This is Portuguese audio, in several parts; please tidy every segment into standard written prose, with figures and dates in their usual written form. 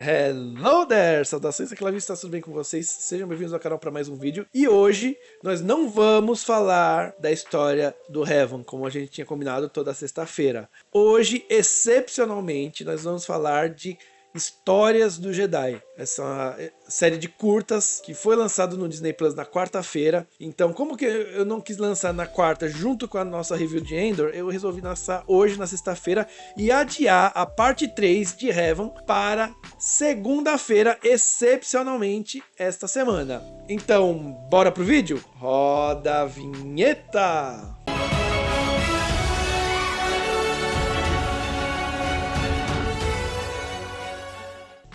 Hello there! Saudações aquela vista, tudo bem com vocês? Sejam bem-vindos ao canal para mais um vídeo. E hoje nós não vamos falar da história do Heaven, como a gente tinha combinado toda sexta-feira. Hoje, excepcionalmente, nós vamos falar de Histórias do Jedi. Essa é uma série de curtas que foi lançado no Disney Plus na quarta-feira. Então, como que eu não quis lançar na quarta junto com a nossa review de Endor, eu resolvi lançar hoje na sexta-feira e adiar a parte 3 de Heaven para segunda-feira, excepcionalmente esta semana. Então, bora pro vídeo? Roda a vinheta!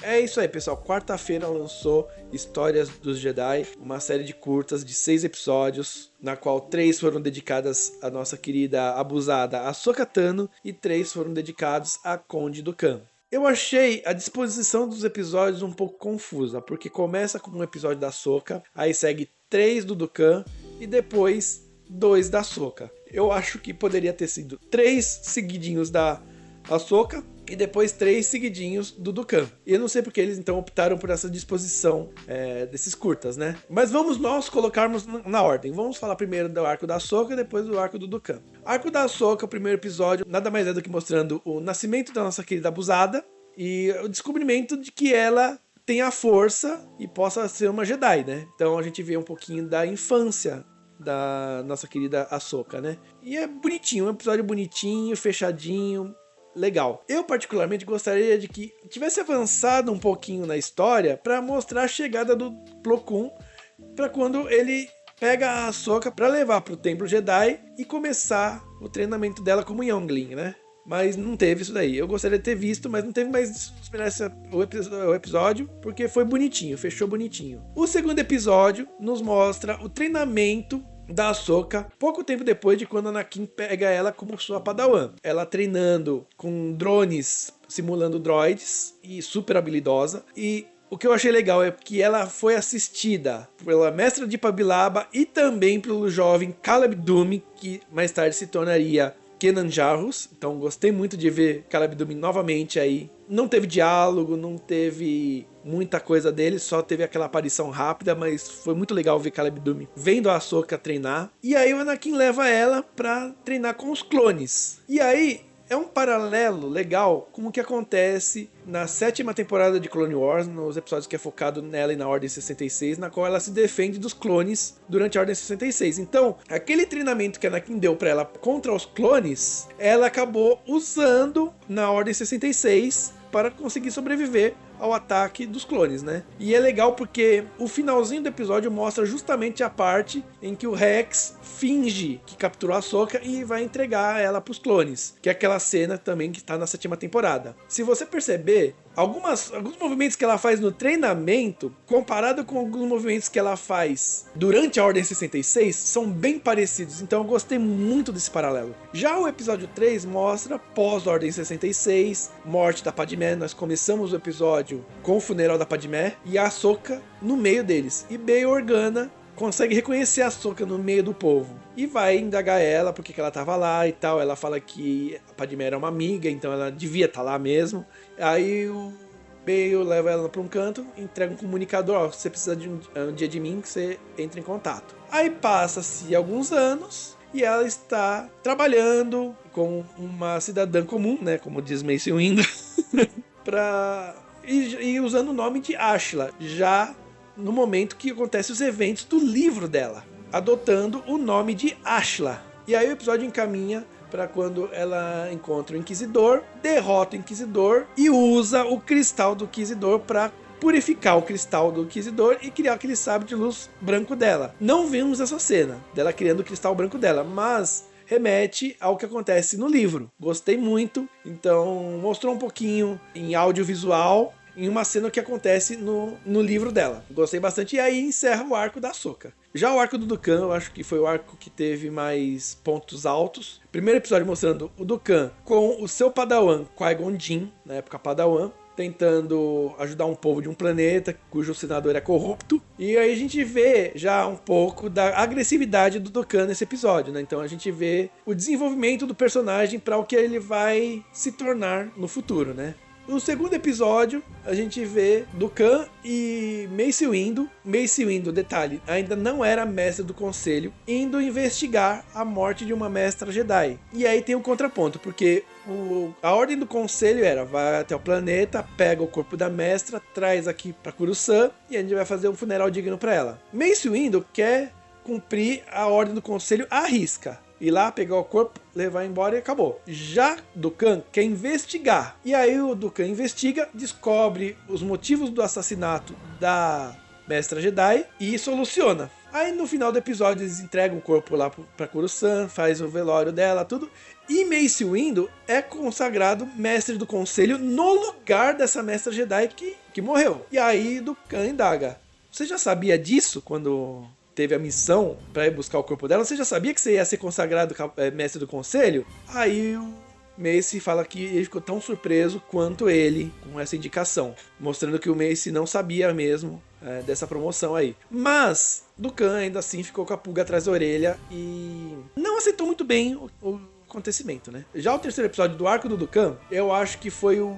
É isso aí, pessoal. Quarta-feira lançou Histórias dos Jedi, uma série de curtas de 6 episódios, na qual 3 foram dedicadas à nossa querida abusada Ahsoka Tano e 3 foram dedicados a Conde Dooku. Eu achei a disposição dos episódios um pouco confusa, porque começa com um episódio da Ahsoka, aí segue 3 do Dooku e depois 2 da Ahsoka. Eu acho que poderia ter sido 3 seguidinhos da Ahsoka e depois 3 seguidinhos do Dooku. E eu não sei porque eles então optaram por essa disposição desses curtas, né? Mas vamos nós colocarmos na ordem. Vamos falar primeiro do arco da Ahsoka e depois do arco do Dooku. Arco da Ahsoka, o primeiro episódio, nada mais é do que mostrando o nascimento da nossa querida abusada e o descobrimento de que ela tem a força e possa ser uma Jedi, né? Então a gente vê um pouquinho da infância da nossa querida Ahsoka, né? E é bonitinho, um episódio bonitinho, fechadinho, legal. Eu particularmente gostaria de que tivesse avançado um pouquinho na história para mostrar a chegada do Plo Koon, para quando ele pega a Ahsoka para levar para o Templo Jedi e começar o treinamento dela como Youngling, né? Mas não teve isso daí. Eu gostaria de ter visto, mas não teve mais. Isso merece o episódio, porque foi bonitinho, fechou bonitinho. O segundo episódio nos mostra o treinamento da Ahsoka, pouco tempo depois de quando Anakin pega ela como sua padawan. Ela treinando com drones, simulando droids, e super habilidosa. E o que eu achei legal é que ela foi assistida pela mestra de Pabilaba e também pelo jovem Caleb Dume, que mais tarde se tornaria Kanan Jarrus. Então gostei muito de ver Caleb Dume novamente aí. Não teve diálogo, não teve muita coisa dele, só teve aquela aparição rápida, mas foi muito legal ver Caleb Dume vendo a Ahsoka treinar. E aí o Anakin leva ela pra treinar com os clones. E aí é um paralelo legal com o que acontece na 7ª temporada de Clone Wars, nos episódios que é focado nela e na Ordem 66, na qual ela se defende dos clones durante a Ordem 66. Então, aquele treinamento que a Anakin deu pra ela contra os clones, ela acabou usando na Ordem 66 para conseguir sobreviver ao ataque dos clones, né? E é legal porque o finalzinho do episódio mostra justamente a parte em que o Rex finge que capturou a Ahsoka e vai entregar ela pros clones, que é aquela cena também que tá na 7ª temporada. Se você perceber, alguns movimentos que ela faz no treinamento, comparado com alguns movimentos que ela faz durante a Ordem 66, são bem parecidos, então eu gostei muito desse paralelo. Já o episódio 3 mostra pós-Ordem 66, morte da Padmé. Nós começamos o episódio com o funeral da Padmé e a Ahsoka no meio deles. E Bail Organa consegue reconhecer a Ahsoka no meio do povo e vai indagar ela porque que ela tava lá e tal. Ela fala que a Padmé era uma amiga, então ela devia estar lá mesmo. Aí o Bail leva ela para um canto, entrega um comunicador: ó, se você precisa de um dia de mim, que você entra em contato. Aí passa-se alguns anos e ela está trabalhando com uma cidadã comum, né, como diz Mace Windu, e usando o nome de Ashla, já no momento que acontecem os eventos do livro dela, adotando o nome de Ashla. E aí o episódio encaminha para quando ela encontra o Inquisidor, derrota o Inquisidor e usa o cristal do Inquisidor para purificar o cristal do Inquisidor e criar aquele sabre de luz branco dela. Não vimos essa cena dela criando o cristal branco dela, mas remete ao que acontece no livro. Gostei muito, então mostrou um pouquinho em audiovisual em uma cena que acontece no livro dela. Gostei bastante, e aí encerra o arco da Ahsoka. Já o arco do Dooku, eu acho que foi o arco que teve mais pontos altos. Primeiro episódio mostrando o Dooku com o seu padawan, Qui-Gon Jinn, na época padawan, tentando ajudar um povo de um planeta cujo senador é corrupto. E aí a gente vê já um pouco da agressividade do Dooku nesse episódio, né? Então a gente vê o desenvolvimento do personagem para o que ele vai se tornar no futuro, né? No segundo episódio, a gente vê Dukan e Mace Windu. Mace Windu, detalhe, ainda não era mestre do conselho, indo investigar a morte de uma mestra Jedi. E aí tem um contraponto, porque a ordem do conselho era: vai até o planeta, pega o corpo da mestra, traz aqui pra Coruscant e a gente vai fazer um funeral digno pra ela. Mace Windu quer cumprir a ordem do conselho à risca. Ir lá, pegar o corpo, levar embora e acabou. Já Dukan quer investigar. E aí o Dukan investiga, descobre os motivos do assassinato da mestra Jedi e soluciona. Aí no final do episódio eles entregam o corpo lá pra Coruscant, faz o velório dela, tudo. E Mace Windu é consagrado mestre do conselho no lugar dessa mestra Jedi que morreu. E aí Dukan indaga: você já sabia disso quando teve a missão para ir buscar o corpo dela? Você já sabia que você ia ser consagrado mestre do conselho? Aí o Mace fala que ele ficou tão surpreso quanto ele com essa indicação, mostrando que o Mace não sabia mesmo dessa promoção aí. Mas Dukan ainda assim ficou com a pulga atrás da orelha e não aceitou muito bem o acontecimento, né? Já o terceiro episódio do arco do Dukan, eu acho que foi o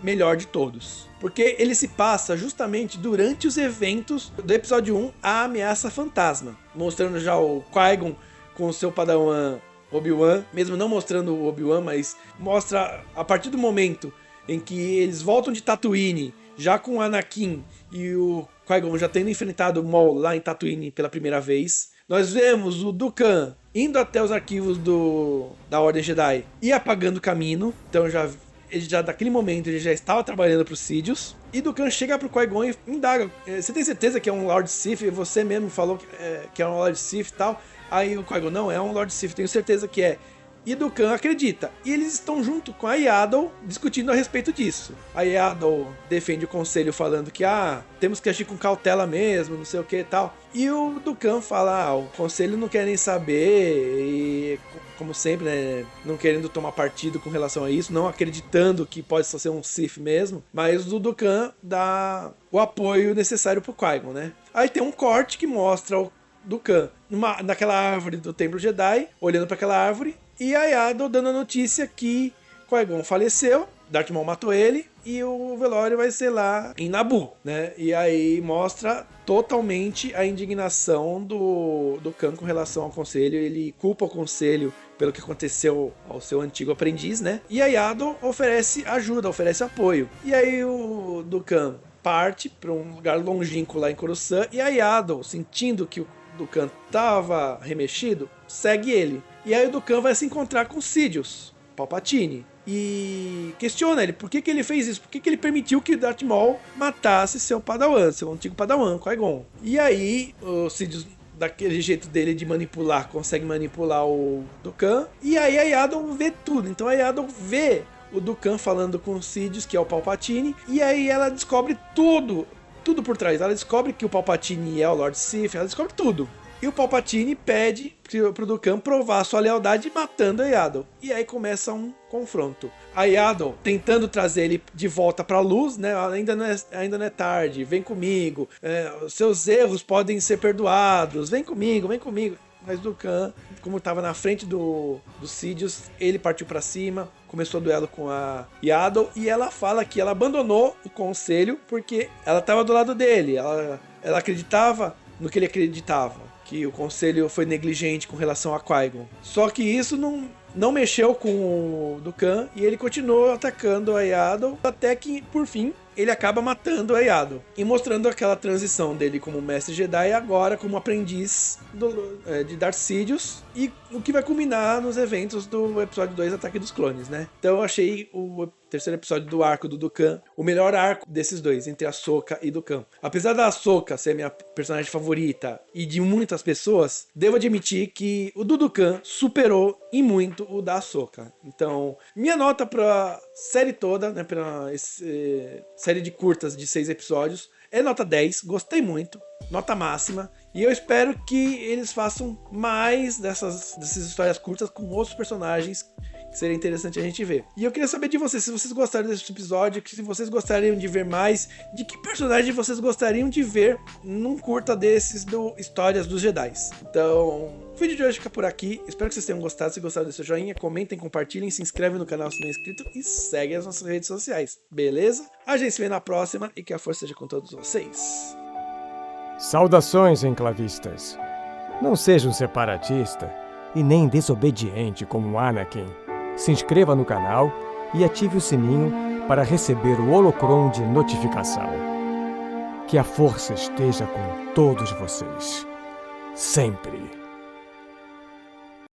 melhor de todos, porque ele se passa justamente durante os eventos do episódio 1, A Ameaça Fantasma, mostrando já o Qui-Gon com o seu padawan Obi-Wan, mesmo não mostrando o Obi-Wan, mas mostra a partir do momento em que eles voltam de Tatooine, já com o Anakin e o Qui-Gon já tendo enfrentado o Maul lá em Tatooine pela primeira vez. Nós vemos o Dukan indo até os arquivos da Ordem Jedi e apagando o caminho, então ele já daquele momento ele já estava trabalhando para os Sidious. E Dukan chega pro Qui-Gon e indaga: você tem certeza que é um Lord Sith? Você mesmo falou que é um Lord Sith e tal. Aí o Qui-Gon: não, é um Lord Sith, tenho certeza que é. E Dukan acredita. E eles estão junto com a Yaddle discutindo a respeito disso. A Yaddle defende o conselho falando que temos que agir com cautela mesmo, não sei o que e tal. E o Dukan fala: o conselho não quer nem saber. E como sempre, né, não querendo tomar partido com relação a isso, não acreditando que pode só ser um Sith mesmo. Mas o Dukan dá o apoio necessário pro Qui-Gon, né? Aí tem um corte que mostra o Dukan naquela árvore do Templo Jedi, olhando para aquela árvore, e a Yaddle dando a notícia que Qui-Gon faleceu, Darth Maul matou ele, e o velório vai ser lá em Naboo, né? E aí mostra totalmente a indignação do Khan com relação ao conselho. Ele culpa o conselho pelo que aconteceu ao seu antigo aprendiz, né? E a Yaddle oferece ajuda, oferece apoio. E aí o Dukan parte para um lugar longínquo lá em Coruscant, e a Yaddle, sentindo que o Dukan estava remexido, segue ele. E aí o Dukan vai se encontrar com Sidious, Palpatine, e questiona ele por que ele fez isso, por que ele permitiu que Darth Maul matasse seu padawan, seu antigo padawan, Qui-Gon. E aí o Sidious, daquele jeito dele de manipular, consegue manipular o Dukan, e aí a Yaddle vê tudo. Então a Yaddle vê o Dukan falando com o Sidious, que é o Palpatine, e aí ela descobre tudo por trás. Ela descobre que o Palpatine é o Lord Sith, ela descobre tudo. E o Palpatine pede pro Dukan provar sua lealdade matando a Yaddle. E aí começa um confronto. A Yaddle tentando trazer ele de volta pra luz, né? Ainda não é tarde, vem comigo. Seus erros podem ser perdoados, vem comigo. Mas Dukan, como estava na frente do Sidious, ele partiu pra cima, começou o duelo com a Yaddle, e ela fala que ela abandonou o conselho porque ela estava do lado dele. Ela acreditava no que ele acreditava, que o conselho foi negligente com relação a Qui-Gon. Só que isso não mexeu com o Dukan, e ele continuou atacando a Yaddle, até que, por fim, ele acaba matando a Yaddle e mostrando aquela transição dele como mestre Jedi agora como aprendiz de Darth Sidious, e o que vai culminar nos eventos do episódio 2, Ataque dos Clones, né? Então eu achei o terceiro episódio do arco do Dukan o melhor arco desses dois, entre a Ahsoka e Dukan. Apesar da Ahsoka ser a minha personagem favorita e de muitas pessoas, devo admitir que o do Dukan superou em muito o da Ahsoka. Então, minha nota pra série toda, né, pra série de curtas de 6 episódios, é nota 10, gostei muito, nota máxima, e eu espero que eles façam mais dessas histórias curtas com outros personagens, que seria interessante a gente ver. E eu queria saber de vocês, se vocês gostaram desse episódio, se vocês gostariam de ver mais, de que personagem vocês gostariam de ver num curta desses do Histórias dos Jedi. Então, O vídeo de hoje fica por aqui. Espero que vocês tenham gostado. Se gostaram, deixa o joinha, comentem, compartilhem, se inscrevem no canal se não é inscrito e seguem as nossas redes sociais. Beleza? A gente se vê na próxima e que a força seja com todos vocês. Saudações, enclavistas. Não seja um separatista e nem desobediente como Anakin. Se inscreva no canal e ative o sininho para receber o holocron de notificação. Que a força esteja com todos vocês. Sempre.